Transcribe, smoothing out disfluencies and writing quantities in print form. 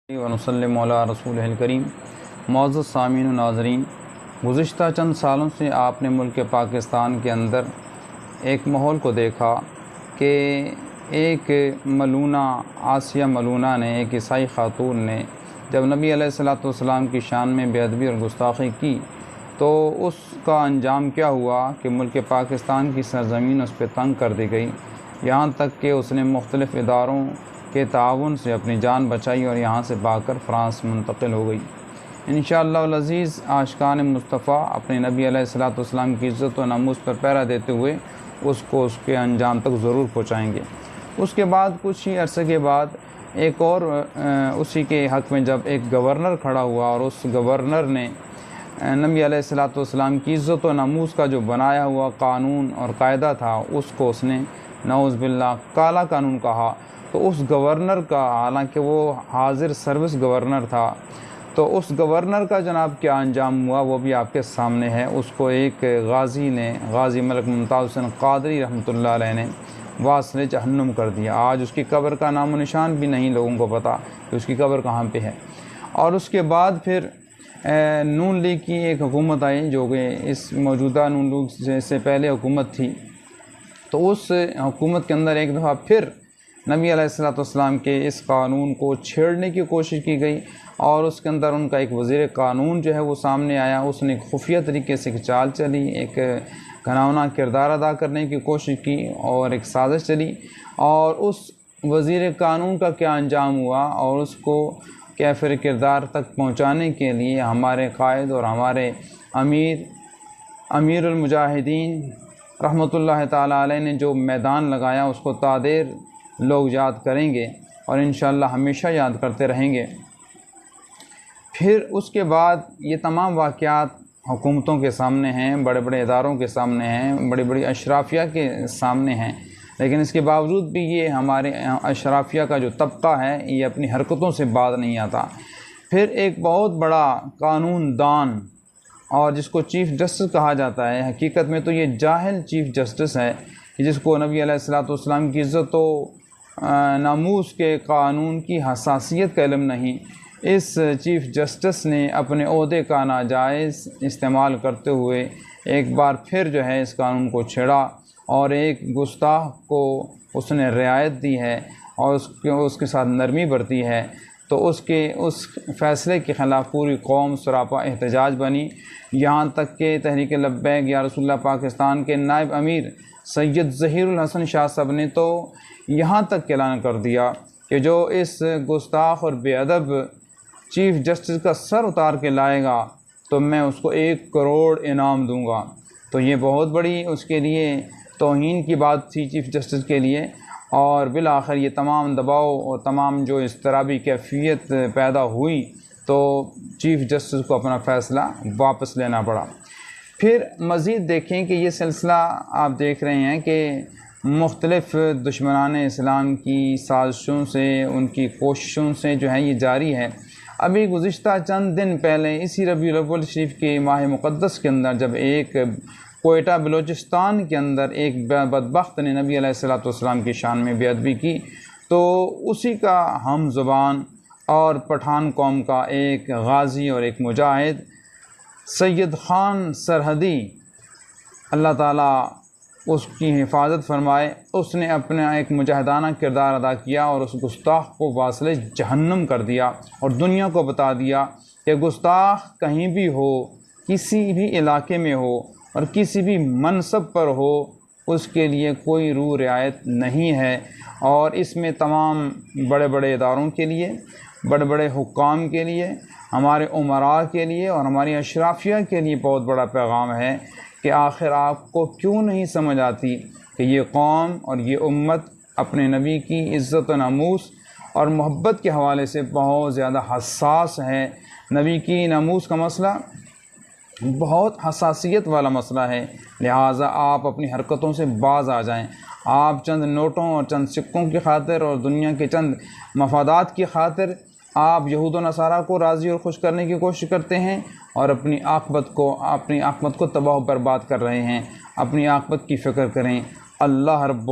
ونسلم علی رسولہ الکریم۔ معزز سامعین و ناظرین، گزشتہ چند سالوں سے آپ نے ملک پاکستان کے اندر ایک ماحول کو دیکھا کہ ایک ملونہ آسیہ ملونہ نے، ایک عیسائی خاتون نے جب نبی علیہ الصلوۃ والسلام کی شان میں بے ادبی اور گستاخی کی تو اس کا انجام کیا ہوا کہ ملک پاکستان کی سرزمین اس پہ تنگ کر دی گئی، یہاں تک کہ اس نے مختلف اداروں کے تعاون سے اپنی جان بچائی اور یہاں سے بھاگ کر فرانس منتقل ہو گئی۔ انشاءاللہ العزیز عاشقان مصطفیٰ اپنے نبی علیہ الصلوۃ والسلام کی عزت و ناموس پر پہرا دیتے ہوئے اس کو اس کے انجام تک ضرور پہنچائیں گے۔ اس کے بعد کچھ ہی عرصے کے بعد ایک اور اسی کے حق میں جب ایک گورنر کھڑا ہوا اور اس گورنر نے نبی علیہ الصلوۃ والسلام کی عزت و ناموس کا جو بنایا ہوا قانون اور قاعدہ تھا اس کو اس نے نعوذ باللہ کالا قانون کہا، تو اس گورنر کا، حالانکہ وہ حاضر سروس گورنر تھا، تو اس گورنر کا جناب کیا انجام ہوا وہ بھی آپ کے سامنے ہے۔ اس کو ایک غازی نے، غازی ملک ممتاز حسین قادری رحمۃ اللہ علیہ نے واصل جہنم کر دیا۔ آج اس کی قبر کا نام و نشان بھی نہیں لوگوں کو پتہ کہ اس کی قبر کہاں پہ ہے۔ اور اس کے بعد پھر نون لیگ کی ایک حکومت آئی جو کہ اس موجودہ نون لیگ سے پہلے حکومت تھی، تو اس حکومت کے اندر ایک دفعہ پھر نبی علیہ الصلوۃ والسلام کے اس قانون کو چھیڑنے کی کوشش کی گئی اور اس کے اندر ان کا ایک وزیر قانون جو ہے وہ سامنے آیا۔ اس نے خفیہ طریقے سے ایک چال چلی، ایک گھناؤنا کردار ادا کرنے کی کوشش کی اور ایک سازش چلی، اور اس وزیر قانون کا کیا انجام ہوا اور اس کو کیفر کردار تک پہنچانے کے لیے ہمارے قائد اور ہمارے امیر المجاہدین رحمۃ اللہ تعالیٰ علیہ نے جو میدان لگایا اس کو تادیر لوگ یاد کریں گے اور انشاءاللہ ہمیشہ یاد کرتے رہیں گے۔ پھر اس کے بعد یہ تمام واقعات حکومتوں کے سامنے ہیں، بڑے بڑے اداروں کے سامنے ہیں، بڑی بڑی اشرافیہ کے سامنے ہیں، لیکن اس کے باوجود بھی یہ ہمارے اشرافیہ کا جو طبقہ ہے یہ اپنی حرکتوں سے باز نہیں آتا۔ پھر ایک بہت بڑا قانون دان اور جس کو چیف جسٹس کہا جاتا ہے، حقیقت میں تو یہ جاہل چیف جسٹس ہے جس کو نبی علیہ الصلوۃ والسلام کی عزت و ناموس کے قانون کی حساسیت کا علم نہیں۔ اس چیف جسٹس نے اپنے عہدے کا ناجائز استعمال کرتے ہوئے ایک بار پھر جو ہے اس قانون کو چھیڑا اور ایک گستاخ کو اس نے رعایت دی ہے اور اس کے ساتھ نرمی برتی ہے، تو اس فیصلے کے خلاف پوری قوم سراپا احتجاج بنی، یہاں تک کہ تحریک لبیک یا رسول اللہ پاکستان کے نائب امیر سید ظہیر الحسن شاہ صاحب نے تو یہاں تک اعلان کر دیا کہ جو اس گستاخ اور بے ادب چیف جسٹس کا سر اتار کے لائے گا تو میں اس کو 1 کروڑ انعام دوں گا۔ تو یہ بہت بڑی اس کے لیے توہین کی بات تھی چیف جسٹس کے لیے، اور بالآخر یہ تمام دباؤ اور تمام جو اضطرابی کیفیت پیدا ہوئی تو چیف جسٹس کو اپنا فیصلہ واپس لینا پڑا۔ پھر مزید دیکھیں کہ یہ سلسلہ آپ دیکھ رہے ہیں کہ مختلف دشمنان اسلام کی سازشوں سے، ان کی کوششوں سے جو ہے یہ جاری ہے۔ ابھی گزشتہ چند دن پہلے اسی ربیع الاول شریف کے ماہ مقدس کے اندر جب ایک کوئٹہ بلوچستان کے اندر ایک بدبخت نے نبی علیہ الصلوۃ والسلام کی شان میں بے ادبی کی، تو اسی کا ہم زبان اور پٹھان قوم کا ایک غازی اور ایک مجاہد سید خان سرحدی، اللہ تعالیٰ اس کی حفاظت فرمائے، اس نے اپنا ایک مجاہدانہ کردار ادا کیا اور اس گستاخ کو واصل جہنم کر دیا اور دنیا کو بتا دیا کہ گستاخ کہیں بھی ہو، کسی بھی علاقے میں ہو اور کسی بھی منصب پر ہو، اس کے لیے کوئی روح رعایت نہیں ہے۔ اور اس میں تمام بڑے بڑے اداروں کے لیے، بڑے بڑے حکام کے لیے، ہمارے امراء کے لیے اور ہماری اشرافیہ کے لیے بہت بڑا پیغام ہے کہ آخر آپ کو کیوں نہیں سمجھ آتی کہ یہ قوم اور یہ امت اپنے نبی کی عزت و ناموس اور محبت کے حوالے سے بہت زیادہ حساس ہے۔ نبی کی ناموس کا مسئلہ بہت حساسیت والا مسئلہ ہے، لہٰذا آپ اپنی حرکتوں سے باز آ جائیں۔ آپ چند نوٹوں اور چند سکوں کی خاطر اور دنیا کے چند مفادات کی خاطر آپ یہود و نصارہ کو راضی اور خوش کرنے کی کوشش کرتے ہیں اور اپنی عاقبت کو تباہ و برباد کر رہے ہیں۔ اپنی عاقبت کی فکر کریں۔ اللہ رب